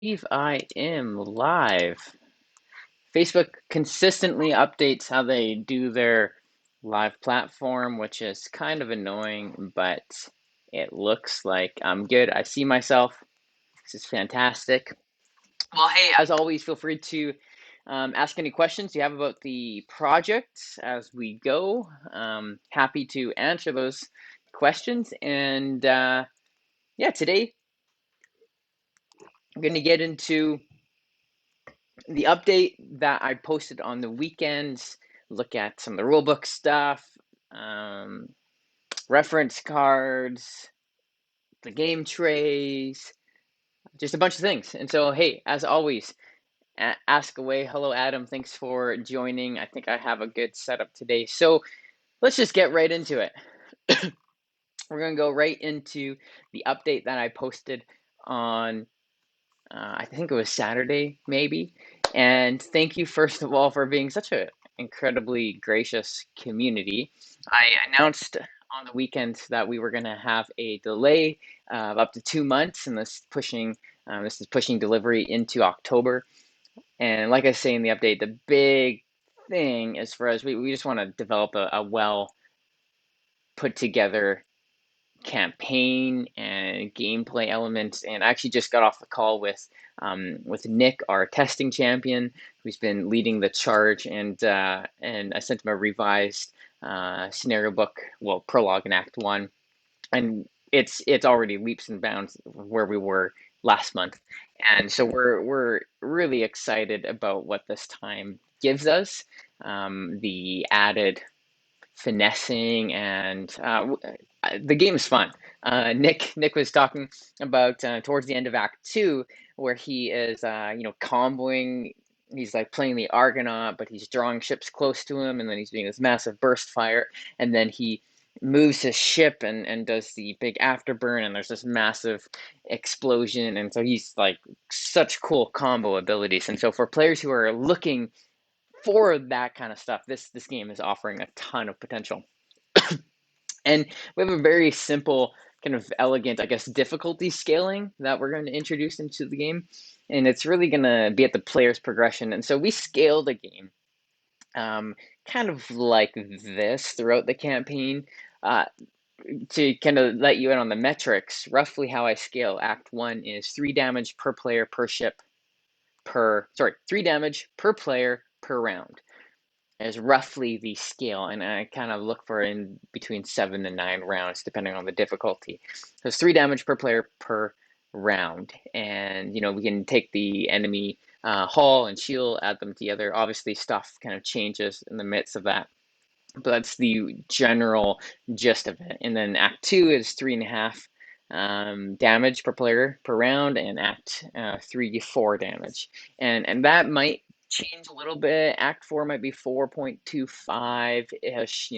Believe I am live. Facebook consistently updates how they do their live platform, which is kind of annoying, but it looks like I'm good. I see myself. This is fantastic. Well, hey, as always, feel free to ask any questions you have about the project as we go. Happy to answer those questions. And yeah, today I'm going to get into the update that I posted on the weekends, look at some of the rulebook stuff, um, reference cards, the game trays, just a bunch of things. And so, hey, as always, ask away. Hello, Adam. Thanks for joining. I think I have a good setup today. So let's just get right into it. We're going to go right into the update that I posted on I think it was Saturday, maybe. And thank you, first of all, for being such an incredibly gracious community. I announced on the weekend that we were going to have a delay of up to 2 months, and this is pushing delivery into October. And like I say in the update, the big thing is for us, we just want to develop a well put together campaign and gameplay elements. And I actually just got off the call with Nick, our testing champion, who's been leading the charge. And I sent him a revised scenario book, well, prologue in Act One, and it's already leaps and bounds where we were last month. And so we're really excited about what this time gives us. The added finessing and the game is fun. Nick was talking about towards the end of Act Two, where he is comboing. He's like playing the Argonaut, but he's drawing ships close to him, and then he's doing this massive burst fire, and then he moves his ship and does the big afterburn, and there's this massive explosion, and so he's like such cool combo abilities. And so for players who are looking for that kind of stuff, this game is offering a ton of potential. And we have a very simple, kind of elegant, I guess, difficulty scaling that we're going to introduce into the game. And it's really going to be at the player's progression. And so we scale the game kind of like this throughout the campaign. Uh, to kind of let you in on the metrics, roughly how I scale Act 1 is 3 damage per player per ship 3 damage per player per round is roughly the scale, and I kind of look for in between 7 and 9 rounds, depending on the difficulty. So it's 3 damage per player per round, and we can take the enemy hull and shield, add them together. Obviously, stuff kind of changes in the midst of that, but that's the general gist of it. And then Act Two is 3.5 damage per player per round, and Act 3 4 damage, and that might change a little bit. Act 4 might be 4.25 ish.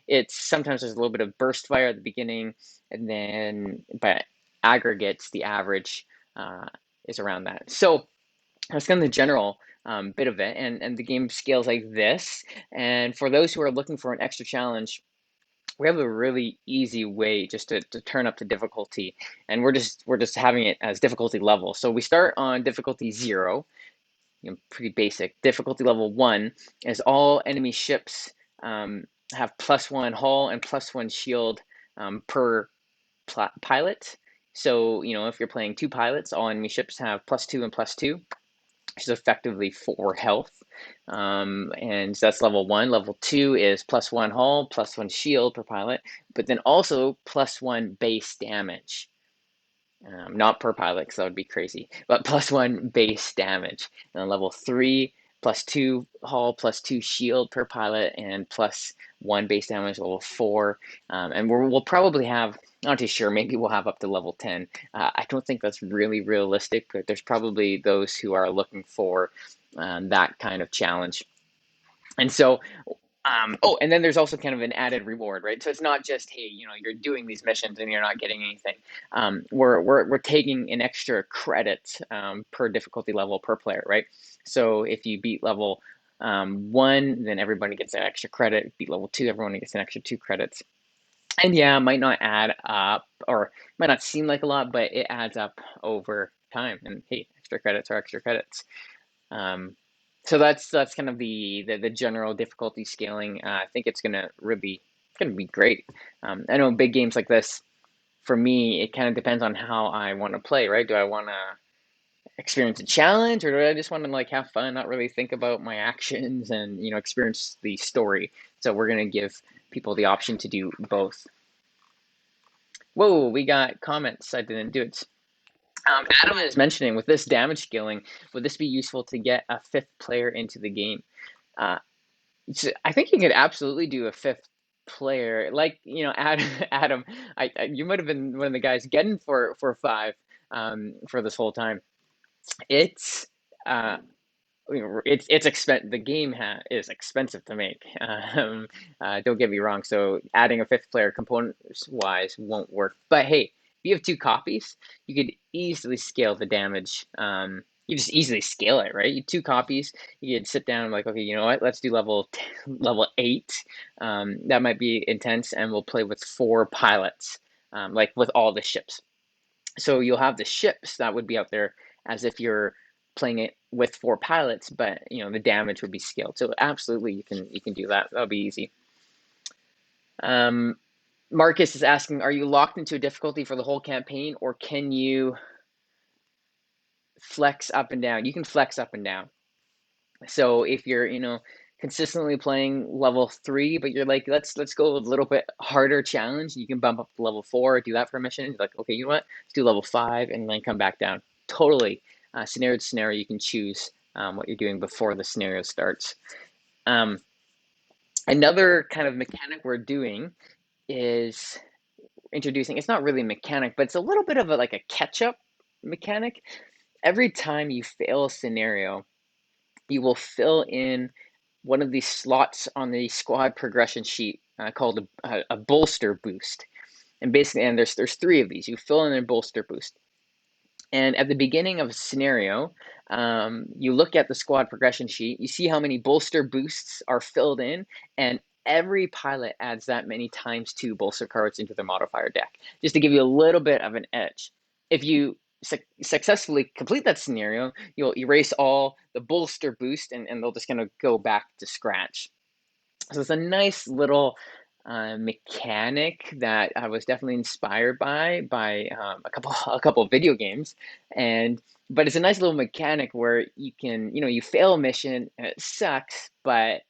It's sometimes there's a little bit of burst fire at the beginning, and then but aggregates the average uh, is around that. So that's kind of the general bit of it, and the game scales like this. And for those who are looking for an extra challenge, we have a really easy way just to turn up the difficulty, and we're just having it as difficulty level. So we start on difficulty 0, pretty basic. Difficulty level 1 is all enemy ships have +1 hull and +1 shield per pilot. So if you're playing 2 pilots, all enemy ships have +2 and +2, which is effectively 4 health. And so that's level 1. Level 2 is +1 hull, +1 shield per pilot, but then also +1 base damage. Not per pilot, because that would be crazy, but +1 base damage. And then level 3, +2 hull, +2 shield per pilot, and +1 base damage, level 4. And we'll probably have, not too sure, maybe we'll have up to level 10. I don't think that's really realistic, but there's probably those who are looking for that kind of challenge. And so oh, and then there's also kind of an added reward, right? So it's not just, hey, you're doing these missions and you're not getting anything. We're taking an extra credit per difficulty level per player, right? So if you beat level 1, then everybody gets an extra credit. If you beat level 2, everyone gets an extra 2 credits. And yeah, it might not add up, or might not seem like a lot, but it adds up over time. And hey, extra credits are extra credits. So that's kind of the general difficulty scaling. I think it's gonna be great. I know big games like this, for me, it kind of depends on how I want to play, right? Do I want to experience a challenge, or do I just want to like have fun, not really think about my actions, and experience the story? So we're gonna give people the option to do both. Whoa, we got comments. I didn't do it. Adam is mentioning, with this damage scaling, would this be useful to get a fifth player into the game? Uh, I think you could absolutely do a fifth player. Like, Adam, you might have been one of the guys getting for five for this whole time. It's uh, it's expensive. The game is expensive to make. Don't get me wrong. So adding a fifth player components wise won't work. But hey, if you have two copies, you could easily scale the damage. You just easily scale it, right? You two copies, you could sit down and like, okay, you know what? Let's do level 8. That might be intense, and we'll play with 4 pilots, like with all the ships. So you'll have the ships that would be out there as if you're playing it with 4 pilots, but the damage would be scaled. So absolutely, you can do that. That'll be easy. Marcus is asking, are you locked into a difficulty for the whole campaign, or can you flex up and down? You can flex up and down. So if you're consistently playing level 3, but you're like, let's go a little bit harder challenge, you can bump up to level 4, do that for a mission. You're like, okay, you know what? Let's do level 5 and then come back down. Totally. Scenario to scenario, you can choose what you're doing before the scenario starts. Another kind of mechanic we're doing is introducing, it's not really a mechanic, but it's a little bit of like a catch-up mechanic. Every time you fail a scenario, you will fill in one of these slots on the squad progression sheet called a bolster boost. And basically, and there's 3 of these. You fill in a bolster boost. And at the beginning of a scenario, you look at the squad progression sheet, you see how many bolster boosts are filled in, and every pilot adds that many ×2 bolster cards into their modifier deck, just to give you a little bit of an edge. If you successfully complete that scenario, you'll erase all the bolster boost, and they'll just kind of go back to scratch. So it's a nice little mechanic that I was definitely inspired by a couple of video games, but it's a nice little mechanic where you can you fail a mission and it sucks, but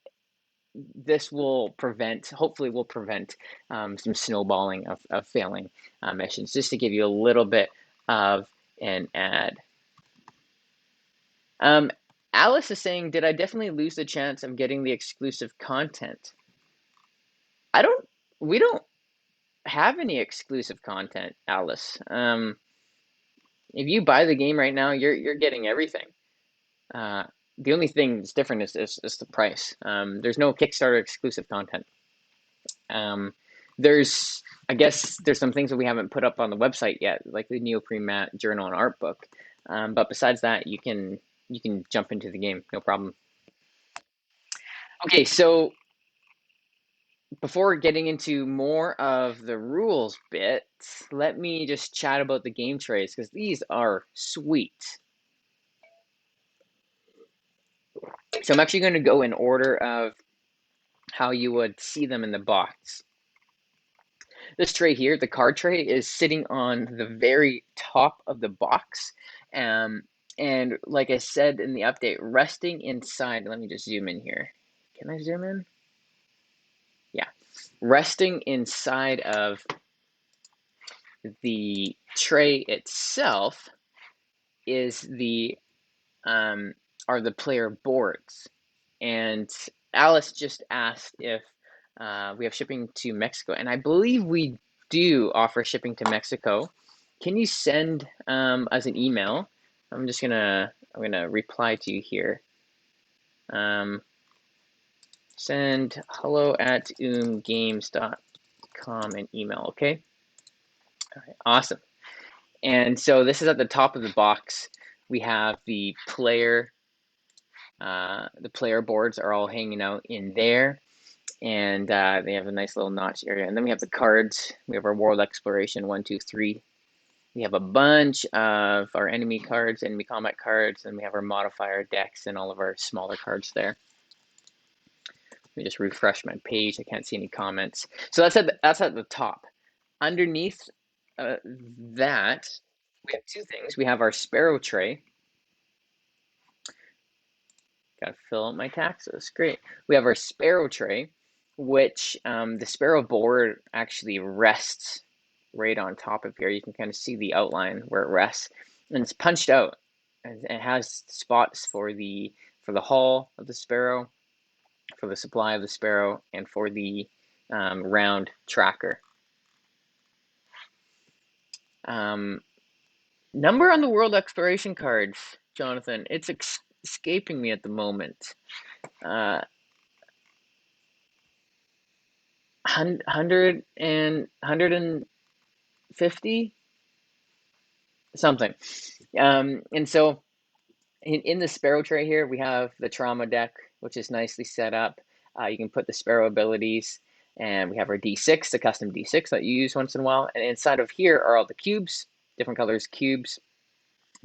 this hopefully will prevent some snowballing of failing missions, just to give you a little bit of an ad. Alice is saying, did I definitely lose the chance of getting the exclusive content? We don't have any exclusive content, Alice. If you buy the game right now, you're getting everything. The only thing that's different is the price. There's no Kickstarter exclusive content. I guess there's some things that we haven't put up on the website yet, like the neoprene mat, journal, and art book. But besides that, you can jump into the game, no problem. Okay, so before getting into more of the rules bit, let me just chat about the game trays, because these are sweet. So I'm actually going to go in order of how you would see them in the box. This tray here, the card tray, is sitting on the very top of the box. And like I said in the update, resting inside, let me just zoom in here. Can I zoom in? Yeah. Resting inside of the tray itself are the player boards. And Alice just asked if we have shipping to Mexico, and I believe we do offer shipping to Mexico. Can you send us an email? I'm gonna reply to you here. Send hello@games.com an email, okay? All right, awesome. And so this is at the top of the box. We have the player boards are all hanging out in there, and they have a nice little notch area. And then we have the cards. We have our world exploration 1, 2, 3. We have a bunch of our enemy cards, enemy combat cards, and we have our modifier decks and all of our smaller cards there. Let me just refresh my page. I can't see any comments. So that's at the top. Underneath that, we have two things. We have our sparrow tray. Got to fill out my taxes. Great. We have our sparrow tray, which the sparrow board actually rests right on top of here. You can kind of see the outline where it rests, and it's punched out. And it has spots for the hull of the sparrow, for the supply of the sparrow, and for the round tracker. Number on the world exploration cards, Jonathan. It's escaping me at the moment. 150 something. And so in the Sparrow tray here, we have the trauma deck, which is nicely set up. You can put the Sparrow abilities, and we have our D6, the custom D6 that you use once in a while. And inside of here are all the cubes, different colors cubes,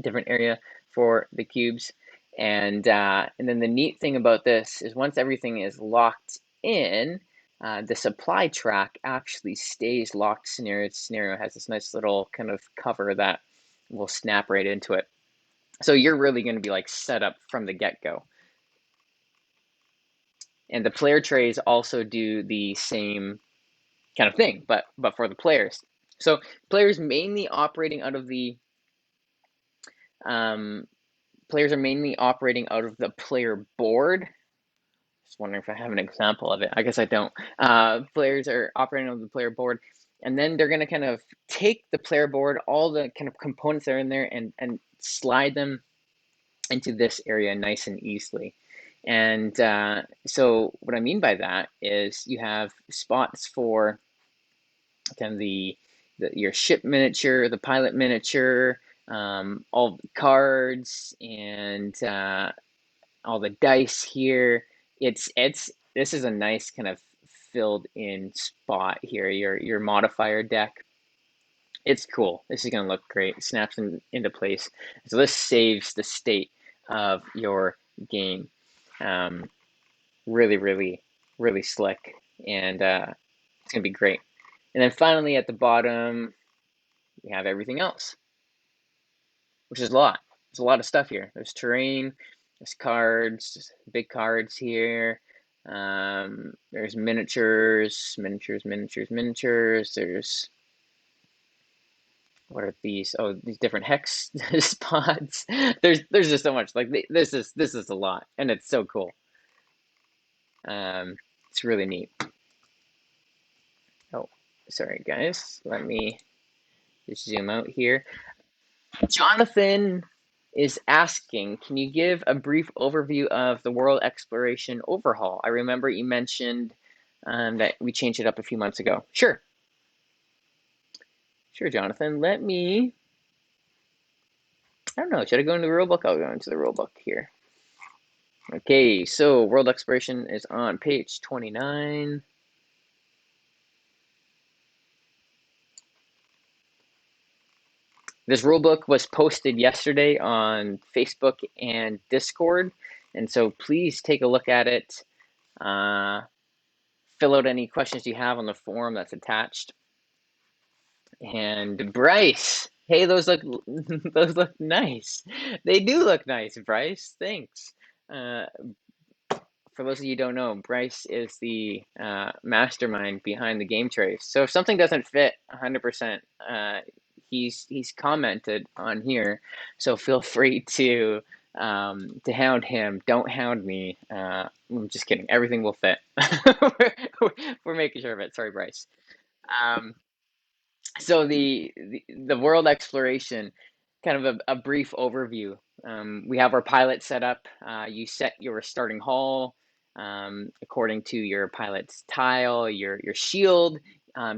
different area for the cubes. And then the neat thing about this is once everything is locked in, the supply track actually stays locked. Scenario has this nice little kind of cover that will snap right into it. So you're really going to be like set up from the get-go. And the player trays also do the same kind of thing, but for the players. So players mainly operating out of the players are mainly operating out of the player board. Just wondering if I have an example of it. I guess I don't. Players are operating on the player board, and then they're going to kind of take the player board, all the kind of components that are in there, and slide them into this area nice and easily. And so what I mean by that is you have spots for kind of your ship miniature, the pilot miniature, all the cards, and all the dice here. This is a nice kind of filled in spot here. Your modifier deck. It's cool. This is going to look great. It snaps into place. So this saves the state of your game. Really, really, really slick, and it's going to be great. And then finally at the bottom, we have everything else, which is a lot. There's a lot of stuff here. There's terrain, there's cards, big cards here. There's miniatures. There's, what are these? Oh, these different hex spots. There's just so much. Like this is a lot, and it's so cool. It's really neat. Oh, sorry guys. Let me just zoom out here. Jonathan is asking, can you give a brief overview of the world exploration overhaul? I remember you mentioned that we changed it up a few months ago. Sure, Jonathan. I don't know, should I go into the rulebook? I'll go into the rulebook here. Okay, so world exploration is on page 29. This rulebook was posted yesterday on Facebook and Discord, and so please take a look at it. Fill out any questions you have on the form that's attached. And Bryce, hey, those look those look nice. They do look nice, Bryce. Thanks. For those of you who don't know, Bryce is the mastermind behind the game trace. So if something doesn't fit 100%, he's commented on here. So feel free to hound him. Don't hound me. I'm just kidding. Everything will fit. We're making sure of it. Sorry, Bryce. So the world exploration, kind of a brief overview. We have our pilot set up. You set your starting hull according to your pilot's tile. Your shield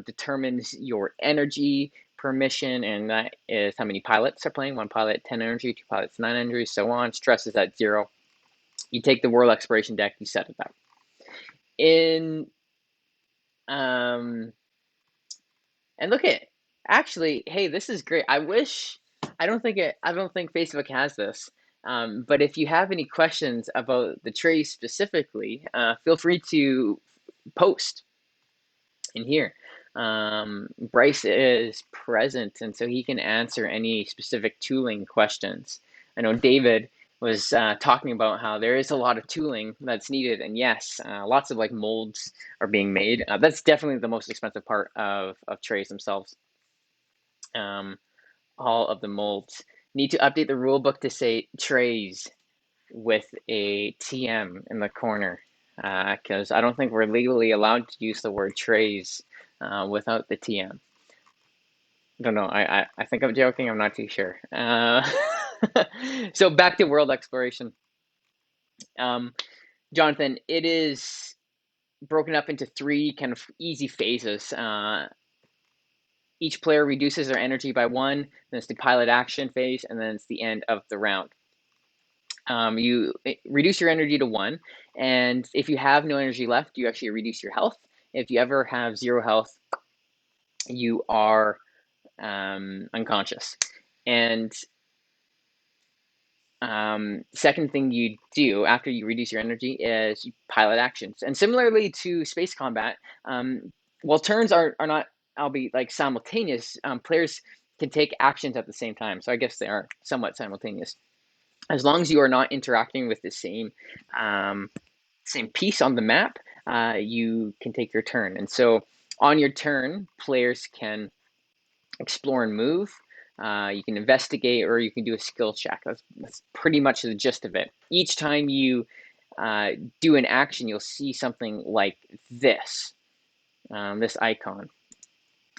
determines your energy per mission, and that is how many pilots are playing. One pilot, 10 energy, two pilots, 9 energy, so on. Stress is at 0. You take the world exploration deck, you set it up. And look at Actually, hey, this is great. I don't think Facebook has this. But if you have any questions about the trays specifically, feel free to post in here. Bryce is present, and so he can answer any specific tooling questions. I know David was talking about how there is a lot of tooling that's needed, and yes, lots of like molds are being made. That's definitely the most expensive part of trays themselves. Um, all of the molds need to update the rule book to say trays with a TM in the corner, because I don't think we're legally allowed to use the word trays without the TM. I don't know. I think I'm joking. I'm not too sure. So back to world exploration. Um, Jonathan, it is broken up into three kind of easy phases. Each player reduces their energy by one, then it's the pilot action phase, and then it's the end of the round. You reduce your energy to one, and if you have no energy left, you actually reduce your health. If you ever have zero health, you are unconscious. And second thing you do after you reduce your energy is you pilot actions. And similarly to space combat, while turns are not, I'll be like simultaneous, players can take actions at the same time. So I guess they are somewhat simultaneous. As long as you are not interacting with the um, same piece on the map, you can take your turn. And so on your turn, players can explore and move. You can investigate, or you can do a skill check. That's pretty much the gist of it. Each time you do an action, you'll see something like this, this icon.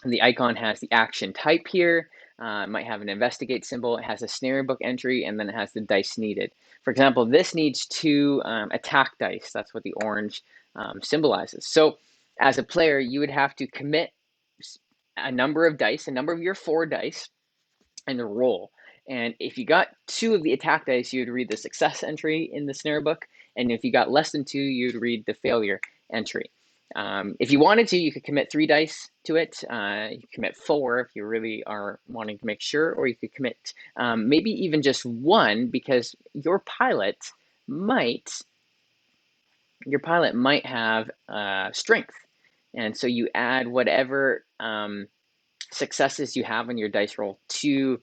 And the icon has the action type here. It might have an investigate symbol. It has a scenario book entry, and then it has the dice needed. For example, this needs two attack dice. That's what the orange symbolizes. So as a player, you would have to commit a number of dice, a number of your 4 dice, and roll. And if you got 2 of the attack dice, you'd read the success entry in the scenario book. And if you got less than 2, you'd read the failure entry. If you wanted to, you could commit 3 dice to it. You could commit 4 if you really are wanting to make sure, or you could commit maybe even just 1, because might your pilot might have strength, and so you add whatever successes you have on your dice roll to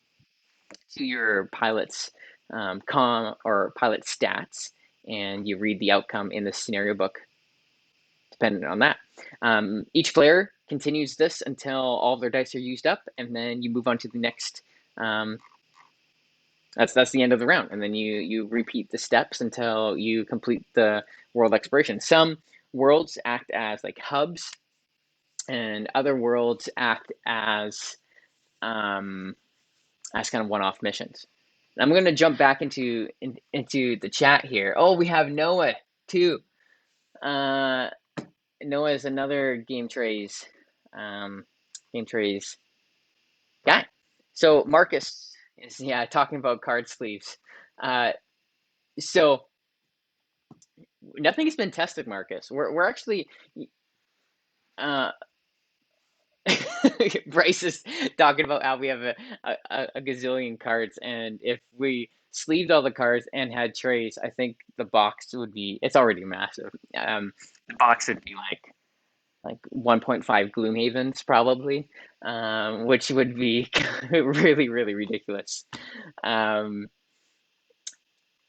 your pilot's pilot stats, and you read the outcome in the scenario book dependent on that. Each player continues this until all of their dice are used up, and then you move on to the next. That's the end of the round, and then you repeat the steps until you complete the world exploration. Some worlds act as like hubs, and other worlds act as kind of one-off missions. I'm going to jump back into the chat here. Oh, we have Noah too. Uh, Noah is another game trays guy. So Marcus is talking about card sleeves. Uh, so nothing's been tested, Marcus. We're actually uh, Bryce is talking about how we have a gazillion cards, and if we sleeved all the cards and had trays, I think the box would be, it's already massive. The box would be like 1.5 Gloomhavens probably, which would be really, really ridiculous. Um,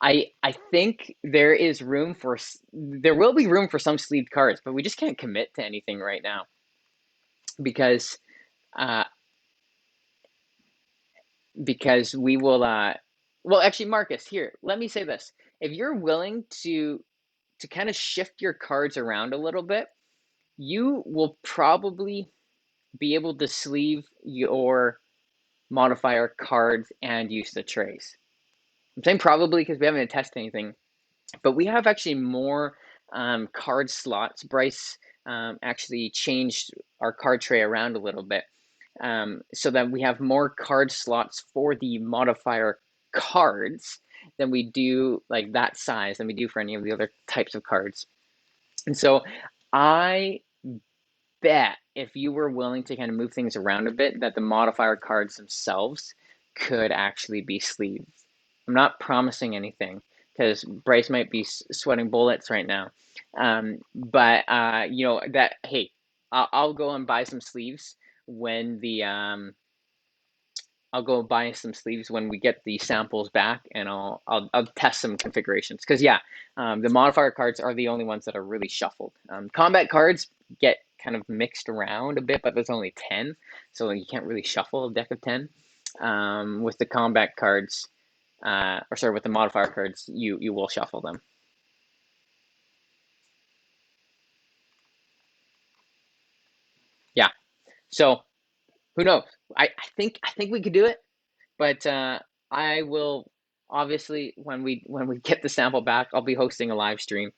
I think there will be room for some sleeved cards, but we just can't commit to anything right now because uh, we will well, actually, Marcus, here, let me say this. If you're willing to kind of shift your cards around a little bit, you will probably be able to sleeve your modifier cards and use the trays. I'm saying probably because we haven't tested anything, but we have actually more card slots. Bryce actually changed our card tray around a little bit, so that we have more card slots for the modifier cards than we do, like that size, than we do for any of the other types of cards. And so I bet if you were willing to kind of move things around a bit, that the modifier cards themselves could actually be sleeved. I'm not promising anything because Bryce might be sweating bullets right now. But you know that, hey, I'll go and buy some sleeves when the I'll go buy some sleeves when we get the samples back, and I'll test some configurations. Because yeah, the modifier cards are the only ones that are really shuffled. Combat cards get kind of mixed around a bit, but there's only 10, so you can't really shuffle a deck of 10. With the combat cards, or sorry, with the modifier cards, you will shuffle them. Yeah. So who knows? I think we could do it. But I will obviously when we get the sample back, I'll be hosting a live stream,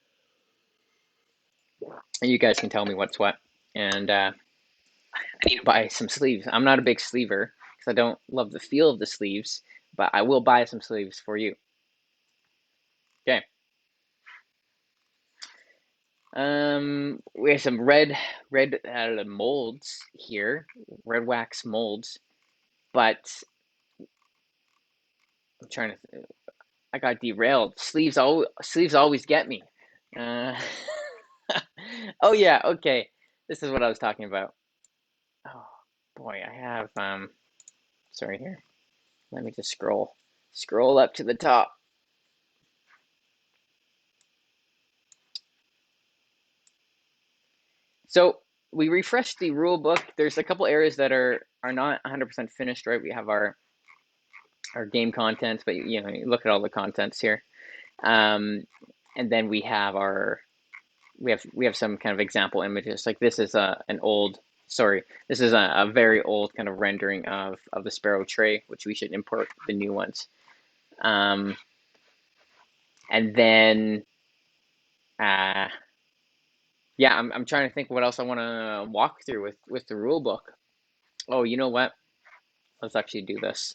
and you guys can tell me what's what. And I need to buy some sleeves. I'm not a big sleever because I don't love the feel of the sleeves, but I will buy some sleeves for you. Okay. We have some red molds here, red wax molds, but I'm trying to. I got derailed. Sleeves always get me. Uh, oh yeah, okay. This is what I was talking about. Oh boy, I have sorry here. Let me just scroll up to the top. So we refreshed the rule book. There's a couple areas that are not 100% finished, right? We have our game contents, but you know, you look at all the contents here. Um, and then we have some kind of example images. Like this is an old, sorry, this is a very old kind of rendering of the Sparrow tray, which we should import the new ones. Um, and then uh, yeah, I'm trying to think what else I want to walk through with the rule book. Oh, you know what? Let's actually do this.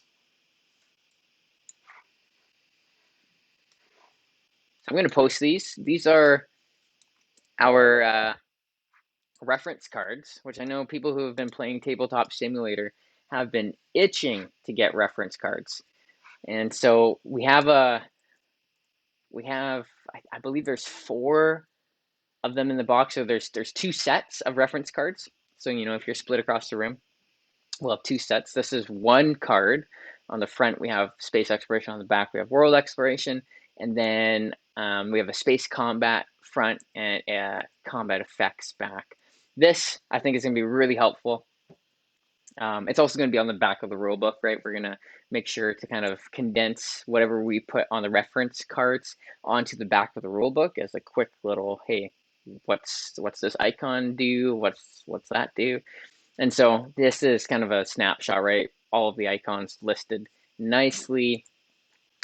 So I'm going to post these. These are our reference cards, which I know people who have been playing Tabletop Simulator have been itching to get reference cards. And so I believe there's 4 of them in the box. So there's 2 sets of reference cards. So you know if you're split across the room, we'll have 2 sets. This is 1 card. On the front we have space exploration. On the back we have world exploration, and then we have a space combat front and combat effects back. This I think is going to be really helpful. It's also going to be on the back of the rule book, right? We're going to make sure to kind of condense whatever we put on the reference cards onto the back of the rule book as a quick little, hey, what's this icon do? What's that do? And so this is kind of a snapshot, right? All of the icons listed nicely,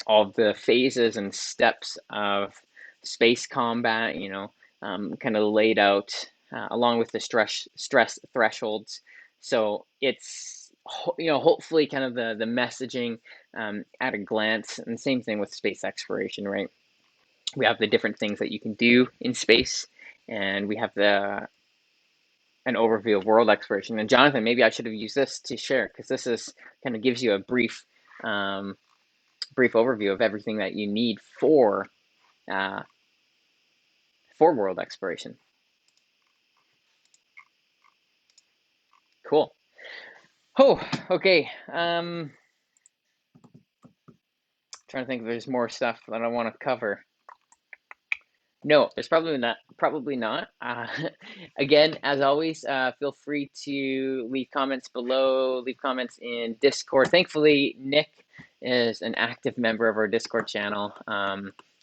all of the phases and steps of space combat, you know, kind of laid out along with the stress thresholds. So it's, you know, hopefully kind of the messaging at a glance. And same thing with space exploration, right? We have the different things that you can do in space, and we have an overview of world exploration. And Jonathan, maybe I should have used this to share, because this is kind of gives you a um, brief overview of everything that you need uh, for world exploration. Cool. Oh, okay. Trying to think if there's more stuff that I want to cover. No, there's probably not. Probably not. Again, as always, feel free to leave comments below. Leave comments in Discord. Thankfully, Nick is an active member of our Discord channel.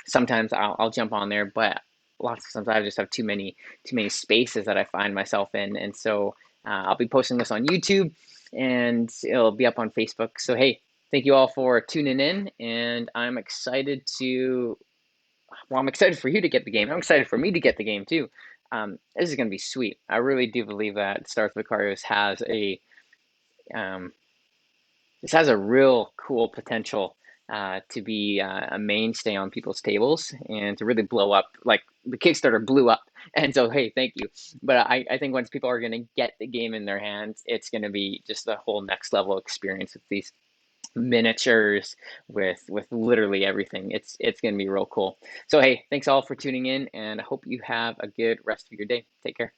Sometimes I'll jump on there, but lots of times I just have too many spaces that I find myself in, and so I'll be posting this on YouTube, and it'll be up on Facebook. So hey, thank you all for tuning in, and I'm excited for you to get the game. I'm excited for me to get the game too. This is going to be sweet. I really do believe that Stars of Akarios um, this has a real cool potential to be a mainstay on people's tables and to really blow up. Like the Kickstarter blew up, and so hey, thank you. But I think once people are going to get the game in their hands, it's going to be just a whole next level experience with these miniatures, with literally everything. It's going to be real cool. So hey, thanks all for tuning in, and I hope you have a good rest of your day. Take care.